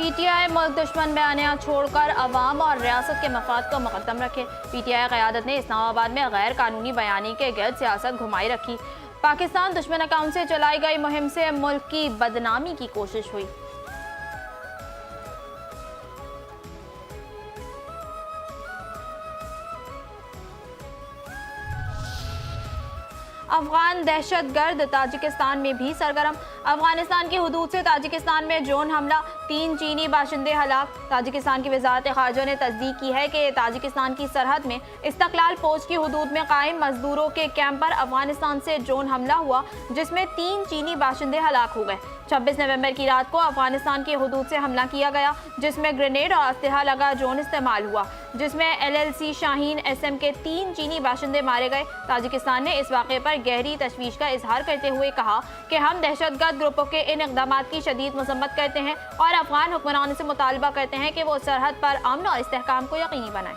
PTI मुल्क दुश्मन बयानियाँ छोड़कर अवाम और रियासत के मफाद को मुकद्दम रखे। पीटीआई क़यादत ने इस्लामाबाद में गैर कानूनी बयानी के गिर्द सियासत घुमाई रखी। पाकिस्तान दुश्मन अकाउंट से चलाई गई मुहिम से मुल्क की बदनामी की कोशिश हुई। अफगान दहशतगर्द ताजिकिस्तान में भी सरगर्म। अफगानिस्तान की हुदूद से ताजिकिस्तान में ड्रोन हमला, 3 चीनी बाशिंदे हलाक। ताजिकिस्तान की वजारत खारजा ने तस्दीक की है कि ताजिकिस्तान की सरहद में इस्तकलाल फौज की हुदूद में कायम मजदूरों के कैंप पर अफगानिस्तान से ड्रोन हमला हुआ, जिसमें 3 चीनी बाशिंदे हलाक हो गए। 26 नवंबर की रात को अफगानिस्तान की हुदूद से हमला किया गया, जिसमें ग्रेनेड और अस्लहा लगा ड्रोन इस्तेमाल हुआ, जिसमें LLC शाहीन SM के 3 चीनी बाशिंदे मारे गए। ताजिकिस्तान ने इस वाक़े पर गहरी तशवीश का इजहार करते हुए कहा कि हम दहशतगर्द ग्रुपों के इन इक़दामात की शदीद मज़म्मत करते हैं और अफगान हुक्मरानों से मुतालबा करते हैं कि वो सरहद पर अमन और इस्तेहकाम को यकीनी बनाएं।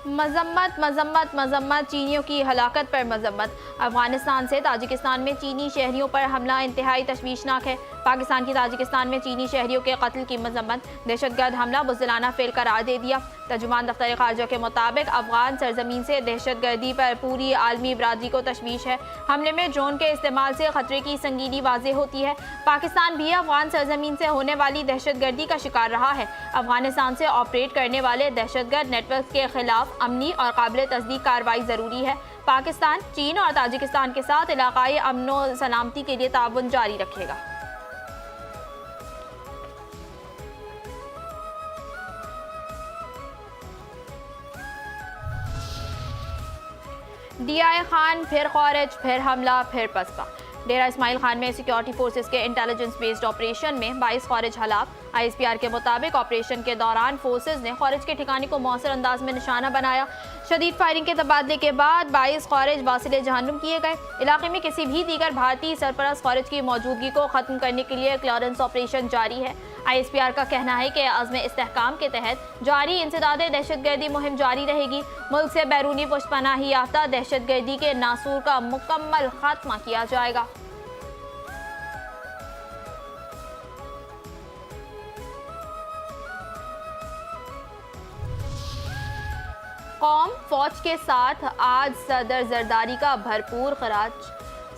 मजम्मत मजम्मत मजम्मत चीनियों की हलाकत पर मजम्मत। अफगानिस्तान से ताजिकिस्तान में चीनी शहरियों पर हमला इंतहाई तशवीशनाक है। पाकिस्तान की ताजिकिस्तान में चीनी शहरियों के कत्ल की मजम्मत। दहशतगर्द हमला बुज़दिलाना फेल करार दे दिया। तर्जुमान दफ्तर खारजा के मुताबिक अफगान सरजमीन से दहशतगर्दी पर पूरी आलमी बरादरी को तशवीश है। हमले में ड्रोन के इस्तेमाल से खतरे की संगीनी वाज़ेह होती है। पाकिस्तान भी अफगान सरजमीन से होने वाली दहशतगर्दी का शिकार रहा है। अफगानिस्तान से ऑपरेट करने वाले दहशतगर्द नेटवर्क के खिलाफ अमनी और काबिल तस्दीक कार्रवाई ज़रूरी है। पाकिस्तान, चीन और ताजिकिस्तान के साथ इलाकाई अमन व सलामती के लिए ताउन जारी रखेगा। DI खान फिर खारिज, फिर हमला, फिर पसपा। डेरा इस्माइल खान में सिक्योरिटी फोर्सेस के इंटेलिजेंस बेस्ड ऑपरेशन में 22 खारिज हलाक। ISPR के मुताबिक ऑपरेशन के दौरान फोर्सेस ने खारिज के ठिकाने को मौसर अंदाज में निशाना बनाया। शदीद फायरिंग के तबादले के बाद 22 खारिज वासिले जहन्नुम किए गए। इलाके में किसी भी दीगर भारतीय सरपरस्त खारिज की मौजूदगी को ख़त्म करने के लिए क्लियरेंस ऑपरेशन जारी है। ISPR का कहना है कि आज़म इस्तेहकाम के तहत जारी इंसदाद दहशतगर्दी मुहिम जारी रहेगी। मुल्क से बैरूनी पुष्पनाही याफ्ता दहशतगर्दी के नासूर का मुकम्मल खात्मा किया जाएगा। कौम फौज के साथ, आज सदर जरदारी का भरपूर खराज।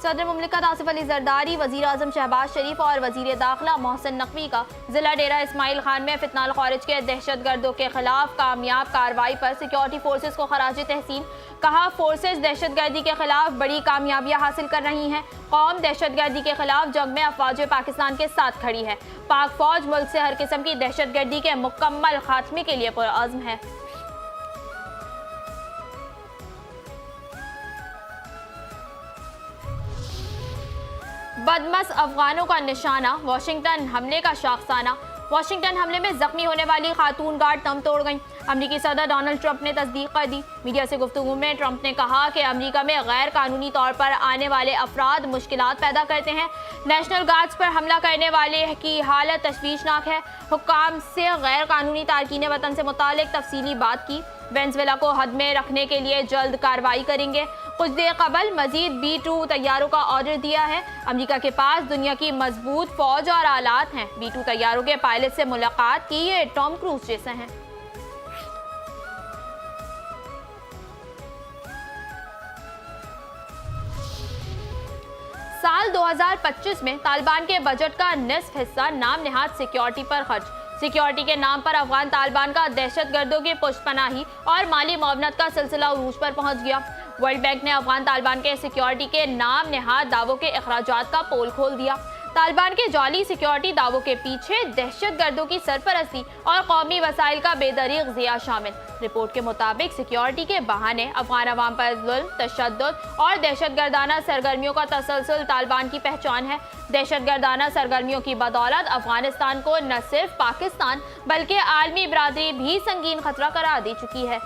सदर मुमलिकत आसिफ अली जरदारी, वज़ीर आज़म शहबाज शरीफ और वज़ीर दाखिला मोहसिन नकवी का ज़िला डेरा इस्माइल खान में फितनाल खारिज के दहशतगर्दों के खिलाफ कामयाब कार्रवाई पर सिक्योरिटी फोर्सेस को खराज तहसीन। कहा, फोर्सेस दहशतगर्दी के खिलाफ बड़ी कामयाबियां हासिल कर रही हैं। कौम दहशतगर्दी के खिलाफ जंग में अफवाज पाकिस्तान के साथ खड़ी है। पाक फौज मुल्क से हर किस्म की दहशतगर्दी के मुकम्मल खात्मे के लिए पुरअज़्म है। बदमस अफगानों का निशाना, वाशिंगटन हमले का शाखसाना। वाशिंगटन हमले में जख्मी होने वाली खातून गार्ड दम तोड़ गईं। अमरीकी सदर डोनाल्ड ट्रंप ने तस्दीक कर दी। मीडिया से गुफ्तगू में ट्रंप ने कहा कि अमरीका में गैर कानूनी तौर पर आने वाले अफराद मुश्किलात पैदा करते हैं। नेशनल गार्ड्स पर हमला करने वाले की हालत तशवीशनाक है। हुक्काम से गैर कानूनी तारकीन वतन से मुतालिक तफसीली बात की। वेनेजुएला को हद में रखने के लिए जल्द कार्रवाई करेंगे। कुछ देर कबल मजीद B-2 तैयारों का ऑर्डर दिया है। अमेरिका के पास दुनिया की मजबूत फौज और आलात हैं। B-2 तैयारों के पायलट से मुलाकात की, ये टॉम क्रूज जैसे हैं। साल 2025 में तालिबान के बजट का निस्फ हिस्सा नाम निहाद सिक्योरिटी पर खर्च। सिक्योरिटी के नाम पर अफगान तालिबान का दहशतगर्दों की पुष्पनाही और माली मुआवनत का सिलसिला उरूज पर पहुंच गया। वर्ल्ड बैंक ने अफगान तालिबान के सिक्योरिटी के नाम निहाद दावों के अखराजात का पोल खोल दिया। तालिबान के जाली सिक्योरिटी दावों के पीछे दहशतगर्दों की सरपरस्ती और कौमी वसाइल का बेदरीग ज़िया शामिल। रिपोर्ट के मुताबिक सिक्योरिटी के बहाने अफगान अवाम पर जुल्म, तशद्दुद और दहशतगर्दाना सरगर्मियों का तसलसल तालिबान की पहचान है। दहशतगर्दाना सरगर्मियों की बदौलत अफगानिस्तान को न सिर्फ पाकिस्तान बल्कि आलमी बरादरी भी संगीन खतरा करार दे चुकी है।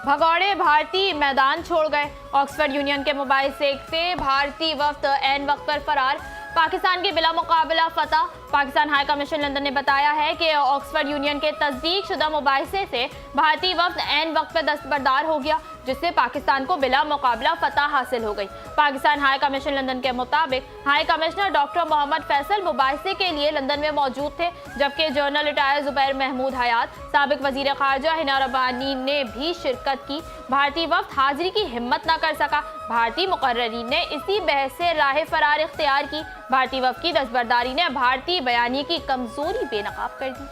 भगौड़े भारतीय मैदान छोड़ गए। ऑक्सफोर्ड यूनियन के मोबाइल से भारतीय वफ्द ऐन वक्त पर फरार। पाकिस्तान की बिला मुकाबला फतह। पाकिस्तान हाई कमीशन लंदन ने बताया है कि ऑक्सफोर्ड यूनियन के तस्दीक शुदा मोबाइल से भारतीय वफ्द ऐन वक्त पर दस्तबरदार हो गया, जिससे पाकिस्तान को बिला मुकाबला फतह हासिल हो गई। पाकिस्तान हाई कमीशन लंदन के मुताबिक high commissioner doctor Mohammad Faisal मुबाहिसे के लिए लंदन में मौजूद थे, जबकि जनरल रिटायर जुबैर महमूद हयात, साबिक वजीर खारजा हिना रब्बानी ने भी शिरकत की। भारतीय वफ्द हाजिरी की हिम्मत न कर सका। भारतीय मुकर्ररीन ने इसी बहस से राह फरार इख्तियार की। भारतीय वफ्द की दस्तबरदारी ने भारतीय बयानी की कमजोरी बेनकाब कर दी।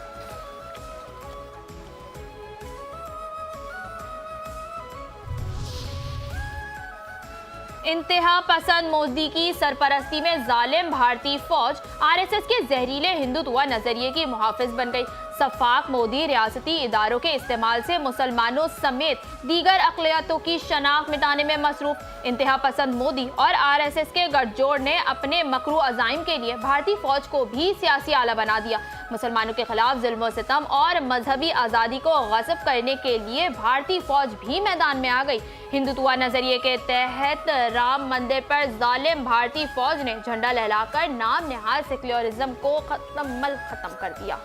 इंतहा पसंद मोदी की सरपरस्ती में जालिम भारतीय फौज आरएसएस के जहरीले हिंदुत्व नजरिए की मुहाफिज बन गई। सफाक मोदी रियासती इदारों के इस्तेमाल से मुसलमानों समेत दीगर अक़लियतों की शनाख्त मिटाने में मसरूफ। इंतहा पसंद मोदी और आरएसएस के गठजोड़ ने अपने मकरू अज़ाइम के लिए भारतीय फौज को भी सियासी आला बना दिया। मुसलमानों के खिलाफ जुल्म सितम और मजहबी आज़ादी को गस्ब करने के लिए भारतीय फौज भी मैदान में आ गई। हिंदुत्व नजरिए के तहत राम मंदिर पर जालिम भारतीय फौज ने झंडा लहराकर नाम निहाल सेक्युलरिज्म को खत्म कर दिया।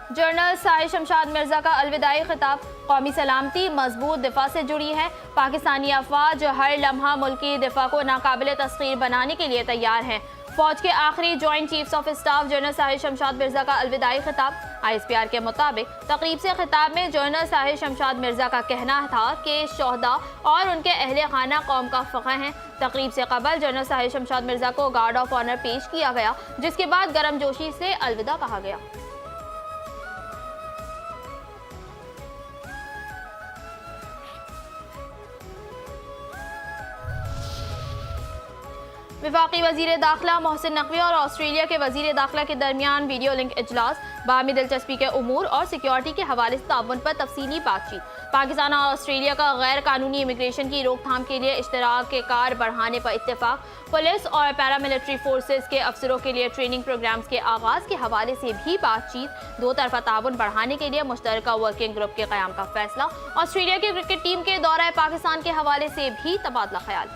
जनरल साहिर शमशाद मिर्जा का अलविदाई खिताब। कौमी सलामती मजबूत दिफा से जुड़ी है। पाकिस्तानी अफवाज हर लम्हा मुल्की दिफा को नाकाबिल तस्खीर बनाने के लिए तैयार हैं। फौज के आखिरी joint chiefs of staff general Sahir Shamshad Mirza का अलविदाई खिताब। ISPR के मुताबिक तकरीब से खिताब में जनरल साहिर शमशाद मिर्जा का कहना था कि शोहदा और उनके अहले खाना कौम का फ़ख्र हैं। तकरीब से कबल जनरल साहिर शमशाद मिर्जा को गार्ड ऑफ ऑनर पेश किया गया, जिसके बाद गर्मजोशी से अलविदा कहा गया। वफाकी वजीर दाखिला मोहसिन नकवी और ऑस्ट्रेलिया के वजीर दाखिला के दरमियान वीडियो लिंक इजलास। बाहमी दिलचस्पी के उमूर और सिक्योरिटी के हवाले से ताउन पर तफसीली बातचीत। पाकिस्तान और ऑस्ट्रेलिया का गैर कानूनी इमिग्रेशन की रोकथाम के लिए इश्तराक के कार बढ़ाने पर इत्तेफाक। पुलिस और पैरामिलिट्री फोर्सेज के अफसरों के लिए ट्रेनिंग प्रोग्राम्स के आगाज के हवाले से भी बातचीत। दो तरफा ताउन बढ़ाने के लिए मुश्तरका वर्किंग ग्रुप के क़याम का फैसला। ऑस्ट्रेलिया की क्रिकेट टीम के दौरा पाकिस्तान के हवाले से भी तबादला ख्याल।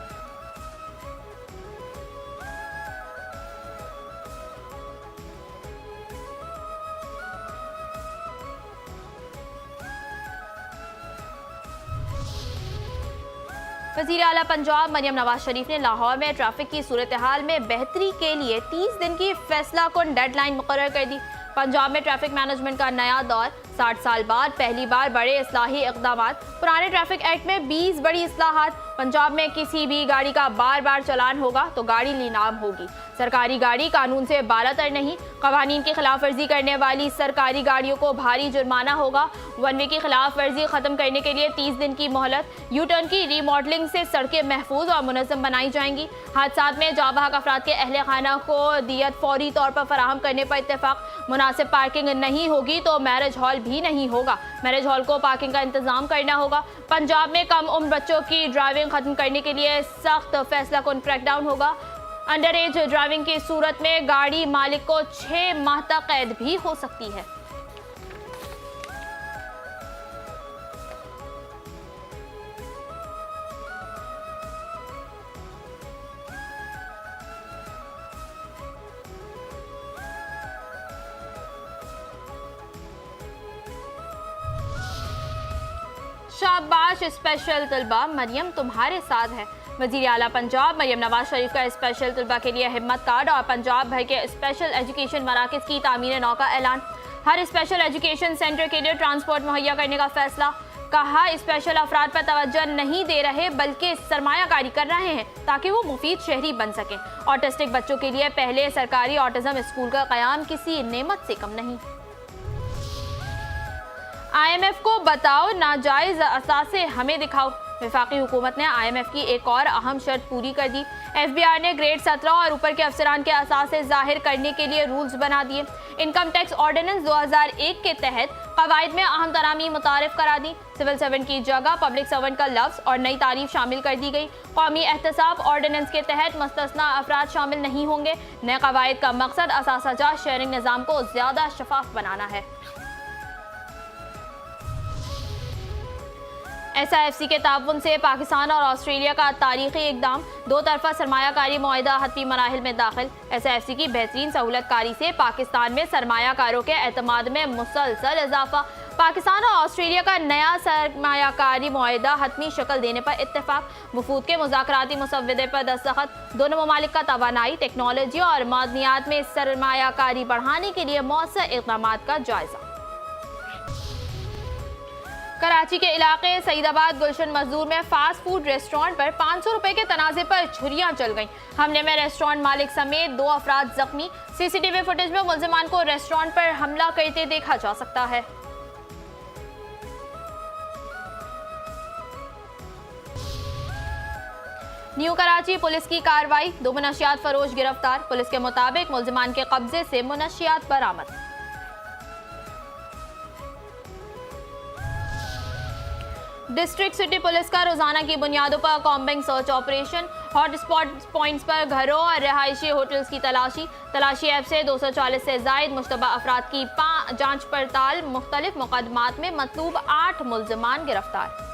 वज़ीर आला पंजाब मरियम नवाज शरीफ ने लाहौर में ट्रैफिक की सूरत हाल में बेहतरी के लिए 30 दिन की फैसला कुन डेडलाइन मुकर्रर कर दी। पंजाब में ट्रैफिक मैनेजमेंट का नया दौर। 60 साल बाद पहली बार बड़े इस्लाही इक़दामात। पुराने ट्रैफिक एक्ट में 20 बड़ी इस्लाहात। पंजाब में किसी भी गाड़ी का बार बार चालान होगा तो गाड़ी नीलाम होगी। सरकारी गाड़ी कानून से बालातर नहीं। कवानीन की खिलाफ वर्जी करने वाली सरकारी गाड़ियों को भारी जुर्माना होगा। वन वे की खिलाफ वर्जी खत्म करने के लिए 30 दिन की मोहलत। यू टर्न की रीमॉडलिंग से सड़कें महफूज और मुनज़्ज़म बनाई जाएंगी। हादसात में जाबाहक अफराद के अहले खाना को दियत फौरी तौर पर फराहम करने पर इत्तेफाक। मुनासिब पार्किंग नहीं होगी तो मैरिज हॉल भी नहीं होगा। मैरिज हॉल को पार्किंग का इंतजाम करना होगा। पंजाब में कम उम्र बच्चों की ड्राइविंग खत्म करने के लिए सख्त फैसला कुन क्रैकडाउन होगा। अंडर एज ड्राइविंग की सूरत में गाड़ी मालिक को 6 माह तक कैद भी हो सकती है। शाबाश स्पेशल तलबा, मरियम तुम्हारे साथ है। वज़ीर आला पंजाब मरियम नवाज शरीफ का स्पेशल तलबा के लिए हिम्मत कार्ड और पंजाब भर के स्पेशल एजुकेशन मराकज़ की तामीर नौ का ऐलान। हर स्पेशल एजुकेशन सेंटर के लिए ट्रांसपोर्ट मुहैया करने का फैसला। कहा स्पेशल अफराद पर तवज्जो नहीं दे रहे बल्कि सरमायाकारी कर रहे हैं ताकि वो मुफीद शहरी बन सकें। ऑटिस्टिक बच्चों के लिए पहले सरकारी ऑटिज्म स्कूल का क़याम किसी नेमत से कम नहीं। IMF को बताओ नाजायज असासे हमें दिखाओ। वफाकी हुकूमत ने IMF की एक और अहम शर्त पूरी कर दी। FBI ने ग्रेड 17 और ऊपर के अफसरान के असासे जाहिर करने के लिए रूल्स बना दिए। इनकम टैक्स ऑर्डिनेंस 2001 के तहत कवायद में अहम तरामीम मुतारिफ करा दी। सिविल सर्वेंट की जगह पब्लिक सर्वेंट का लफ्ज़ और नई तारीफ शामिल कर दी गई। कौमी एहतसाब ऑर्डिनेंस के तहत मुस्तस्ना अफराद शामिल नहीं होंगे। नए कवायद का मकसद असासा शेयरिंग निज़ाम को ज़्यादा शफाफ बनाना है। SIFC के ताउन से पाकिस्तान और ऑस्ट्रेलिया का तारीखी इकदाम, दो तरफा सरमायाकारी मुआहिदा हतमी मराहिल में दाखिल। SIFC की बेहतरीन सहूलतकारी से पाकिस्तान में सरमायाकारों के एतमाद में मुसलसल इजाफा। पाकिस्तान और ऑस्ट्रेलिया का नया सरमायाकारी मुआहिदा हतमी शक्ल देने पर इत्तेफाक। वफूद के मुज़ाकराती मुसव्वदे पर दस्तखत। दोनों ममालिक का तवानाई, टेक्नोलॉजी और मादनियात में सरमायाकारी बढ़ाने के लिए मौसर इक़दाम का जायजा। कराची के इलाके सईदाबाद गुलशन मजदूर में फास्ट फूड रेस्टोरेंट पर 500 रुपए के तनाजे पर छुरियां चल गईं। हमले में रेस्टोरेंट मालिक समेत 2 अफराद जख्मी। CCTV फुटेज में मुल्जिमान को रेस्टोरेंट पर हमला करते देखा जा सकता है। न्यू कराची पुलिस की कार्रवाई, 2 मुनशियात फरोश गिरफ्तार। पुलिस के मुताबिक मुल्जिमान के कब्जे से मुनशियात बरामद। डिस्ट्रिक्ट सिटी पुलिस का रोजाना की बुनियादों पर combing search operation. Hot spot points पर घरों और रहायशी होटल्स की तलाशी ऐप से 240 से जायद मुश्तबा अफराद की जांच पड़ताल। मुख्तलिफ मुकदमात में मतलूब 8 मुल्जिमान गिरफ्तार।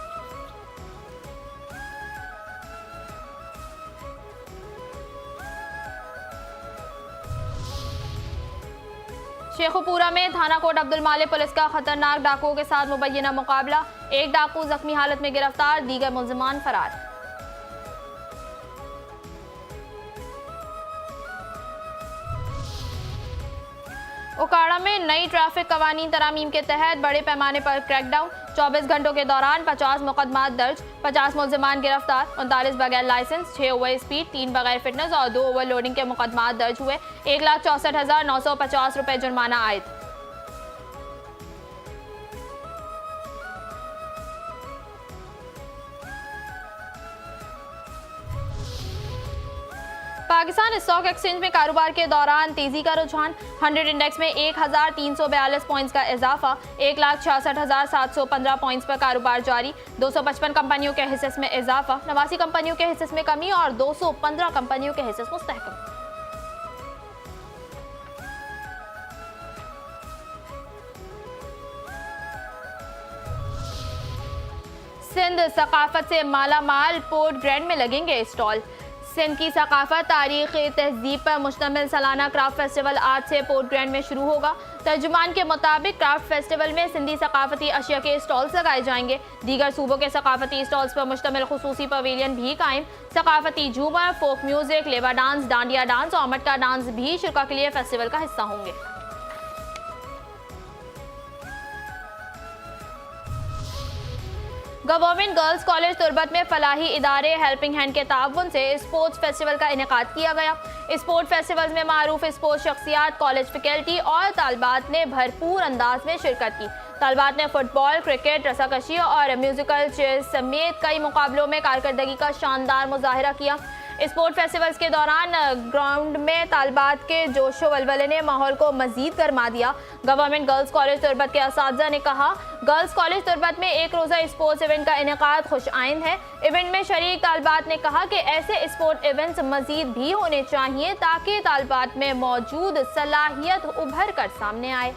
शेखुपुरा में थाना कोट अब्दुल मालिक पुलिस का खतरनाक डाकुओं के साथ मुबैना मुकाबला। एक डाकू जख्मी हालत में गिरफ्तार, दीगर मुल्जिमान फरार। उकाड़ा में नई ट्रैफिक कवानीन तरामीम के तहत बड़े पैमाने पर क्रैकडाउन। 24 घंटों के दौरान 50 मुकदमात दर्ज, 50 मुल्जिमान गिरफ्तार। 39 बगैर लाइसेंस, 6 ओवर स्पीड, 3 बगैर फिटनेस और 2 ओवरलोडिंग के मुकदमात दर्ज हुए। 1,64,950 रुपए जुर्माना आयद। पाकिस्तान स्टॉक एक्सचेंज में कारोबार के दौरान तेजी का रुझान। 100 इंडेक्स में 1,342 पॉइंट्स का इजाफा। 1,66,715 पॉइंट्स पर कारोबार जारी। 255 कंपनियों के हिस्से में इजाफा, 89 कंपनियों के हिस्से में कमी और 215 कंपनियों के हिस्से मुस्तहकम। सिंध सकाफत से माला माल, पोर्ट ग्रैंड में लगेंगे स्टॉल। सिंध की सकाफत, तारीख, तहजीब पर मुश्तमिल सालाना क्राफ्ट फेस्टिवल आज से पोर्ट ग्रैंड में शुरू होगा। तर्जुमान के मुताबिक क्राफ्ट फेस्टिवल में सिंधी सकाफती अशिया के स्टॉल्स लगाए जाएंगे। दीगर सूबों के सकाफती स्टॉल्स पर मुश्तमिल खुसूसी पवेलियन भी कायम। सकाफती झूमर, फोक म्यूजिक, लेवा डांस, डांडिया डांस और मटका डांस भी शिरका के लिए फेस्टिवल का हिस्सा होंगे। गवर्नमेंट गर्ल्स कॉलेज तुर्बत में फलाही इदारे हेल्पिंग हैंड के ताउन से स्पोर्ट्स फेस्टिवल का इनेकाद किया गया। स्पोर्ट्स फेस्टिवल में मारूफ स्पोर्ट्स शख्सियात, कॉलेज फैकल्टी और तालबात ने भरपूर अंदाज में शिरकत की। तालबात ने फुटबॉल, क्रिकेट, रस्साकशी और म्यूजिकल चेयर्स समेत कई मुकाबलों में कारकर्दगी का शानदार मुजाहिरा किया। स्पोर्ट फेस्टिवल्स के दौरान ग्राउंड में तालबात के जोशो वलवले ने माहौल को मजीद गरमा दिया। गवर्नमेंट गर्ल्स कॉलेज तुर्बत के असातिज़ा ने कहा, गर्ल्स कॉलेज तुर्बत में एक रोज़ा स्पोर्ट्स इवेंट का इनेकाद खुश आइंद है। इवेंट में शरीक तालबात ने कहा कि ऐसे स्पोर्ट इवेंट्स मजीद भी होने चाहिए ताकि तालबात में मौजूद सलाहियत उभर कर सामने आए।